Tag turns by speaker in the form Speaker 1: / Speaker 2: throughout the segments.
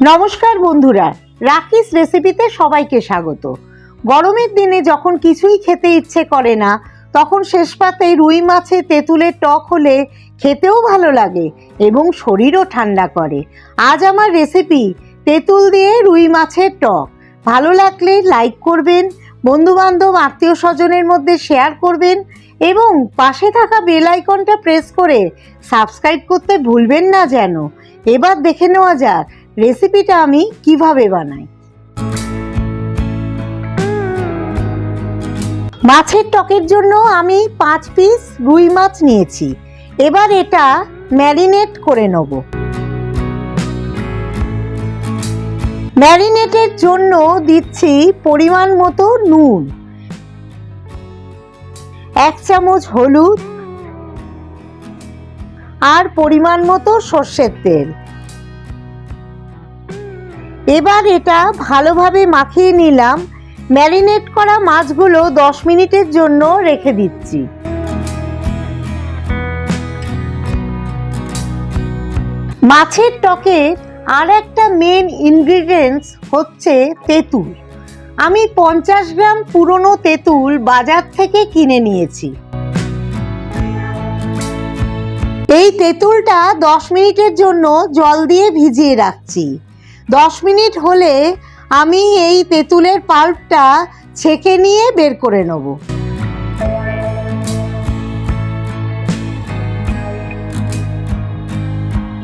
Speaker 1: নমস্কার বন্ধুরা, রাখিস রেসিপিতে সবাইকে স্বাগত। গরমের দিনে যখন কিছুই খেতে ইচ্ছে করে না, তখন শেষ পাতে রুই মাছে তেঁতুলের টক হলে খেতেও ভালো লাগে এবং শরীরও ঠান্ডা করে। আজ আমার রেসিপি তেঁতুল দিয়ে রুই মাছের টক। ভালো লাগলে লাইক করবেন, বন্ধুবান্ধব আত্মীয় স্বজনের মধ্যে শেয়ার করবেন এবং পাশে থাকা বেল আইকনটা প্রেস করে সাবস্ক্রাইব করতে ভুলবেন না যেন। এবার দেখে নেওয়া যাক রেসিপিটা আমি কিভাবে বানাই। মাছের টকের জন্য আমি 5 পিস রুই মাছ নিয়েছি। এবার এটা ম্যারিনেট করে নেব। ম্যারিনেটের জন্য দিচ্ছি পরিমাণ মতো নুন, 1 চামচ হলুদ আর পরিমাণ মতো সর্ষের তেল। এবার এটা ভালোভাবে মাখিয়ে নিলাম। ম্যারিনেট করা মাছগুলো 10 মিনিটের জন্য রেখে দিচ্ছি। মাছের টকে আর একটা মেন ইনগ্রিডিয়েন্টস হচ্ছে তেঁতুল। আমি 50 গ্রাম পুরনো তেঁতুল বাজার থেকে কিনে নিয়েছি। এই তেঁতুলটা 10 মিনিটের জন্য জল দিয়ে ভিজিয়ে রাখছি। 10 মিনিট হলে আমি এই তেঁতুলের পাল্পটা ছেঁকে নিয়ে বের করে নেব।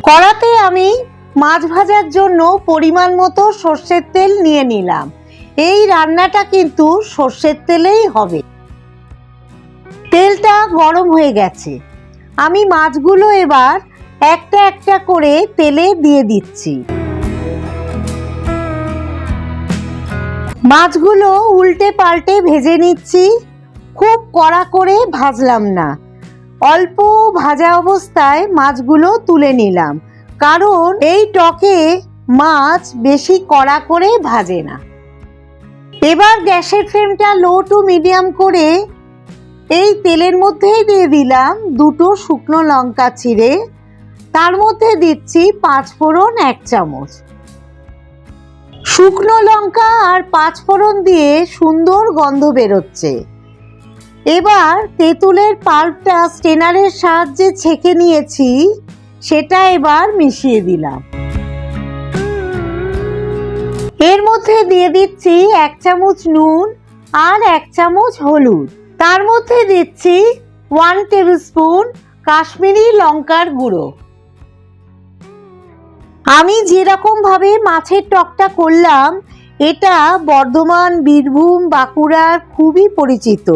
Speaker 1: কড়াতে আমি মাছ ভাজার জন্য পরিমাণ মতো সর্ষের তেল নিয়ে নিলাম। এই রান্নাটা কিন্তু সর্ষের তেলেই হবে। তেলটা গরম হয়ে গেছে। আমি মাছগুলো এবার একটা একটা করে তেলে দিয়ে দিচ্ছি। মাছগুলো উল্টে পাল্টে ভেজে নিচ্ছি। খুব কড়া করে ভাজলাম না, অল্প ভাজা অবস্থায় মাছগুলো তুলে নিলাম, কারণ এই টকে মাছ বেশি কড়া করে ভাজে না। এবার গ্যাসের ফ্লেমটা লো টু মিডিয়াম করে এই তেলের মধ্যেই দিয়ে দিলাম 2টো শুকনো লঙ্কা চিড়ে। তার মধ্যে দিচ্ছি 5 ফোড়ন 1 চামচ। শুকনো লঙ্কা আর 5 ফোড়ন দিয়ে সুন্দর গন্ধ বেরোচ্ছে। এবার তেঁতুলের পাল্পটা স্ট্রেনারের সাহায্যে ছেঁকে নিয়েছি, সেটা এবার মিশিয়ে দিলাম। এর মধ্যে দিয়ে দিচ্ছি 1 চামচ নুন আর 1 চামচ হলুদ। তার মধ্যে দিচ্ছি 1 টেবিল স্পুন কাশ্মীরি লঙ্কার গুঁড়ো। আমি যেরকম ভাবে মাছের টকটা করলাম, এটা বর্ধমান, বীরভূম, বাঁকুড়ার খুবই পরিচিত।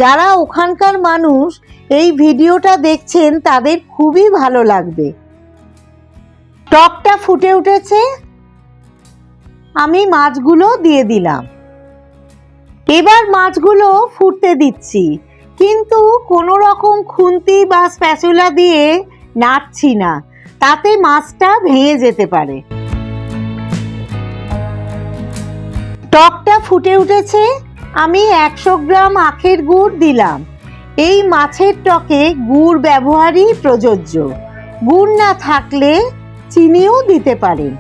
Speaker 1: যারা ওখানকার মানুষ এই ভিডিওটা দেখছেন তাদের খুবই ভালো লাগবে। টকটা ফুটে উঠেছে, আমি মাছগুলো দিয়ে দিলাম। এবার মাছগুলো ফুটতে দিচ্ছি, কিন্তু কোনো রকম খুন্তি বা স্প্যাচুলা দিয়ে নাড়ছি না, তাতে মাছটা ভেঙে যেতে পারে। টকটা ফুটে উঠেছে, আমি 100 গ্রাম আখের গুড় দিলাম। এই মাছের টকে গুড় ব্যবহারই প্রযোজ্য। গুড় না থাকলে চিনিও দিতে পারেন।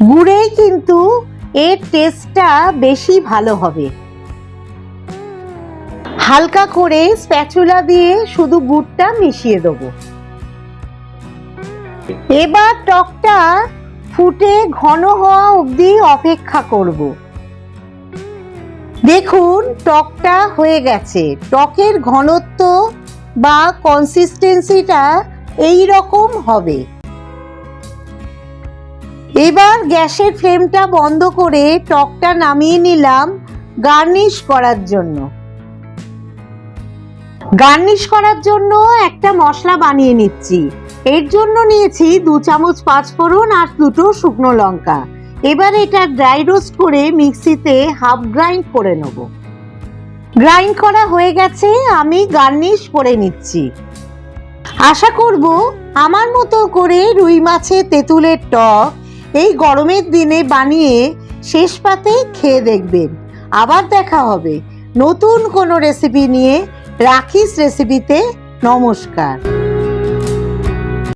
Speaker 1: গুড়েই কিন্তু এর টেস্টটা বেশি ভালো হবে। হালকা করে স্প্যাচুলা দিয়ে শুধু গুড়টা মিশিয়ে দেবো। এবার টকটা ফুটে ঘন হওয়া অবধি অপেক্ষা করব। দেখুন টকটা হয়ে গেছে। টকের ঘনত্ব বা কনসিস্টেন্সিটা এই রকম হবে। এবার গ্যাসের ফ্লেমটা বন্ধ করে টকটা নামিয়ে নিলাম গার্নিশ করার জন্য। গার্নিশ করার জন্য একটা মশলা বানিয়ে নিচ্ছি। এর জন্য নিয়েছি 2 চামচ 5 ফোড়ন আর 2টো শুকনো লঙ্কা। এবার এটা ড্রাই রোস্ট করে মিক্সিতে হাফ গ্রাইন্ড করে নেব। গ্রাইন্ড করা হয়ে গেছে, আমি গার্নিশ করে নিচ্ছি। আশা করব আমার মতো করে রুই মাছের তেঁতুলের টক এই গরমের দিনে বানিয়ে শেষ পাতে খেয়ে দেখবেন। আবার দেখা হবে নতুন কোনো রেসিপি নিয়ে। রাখিস রেসিপিতে। নমস্কার।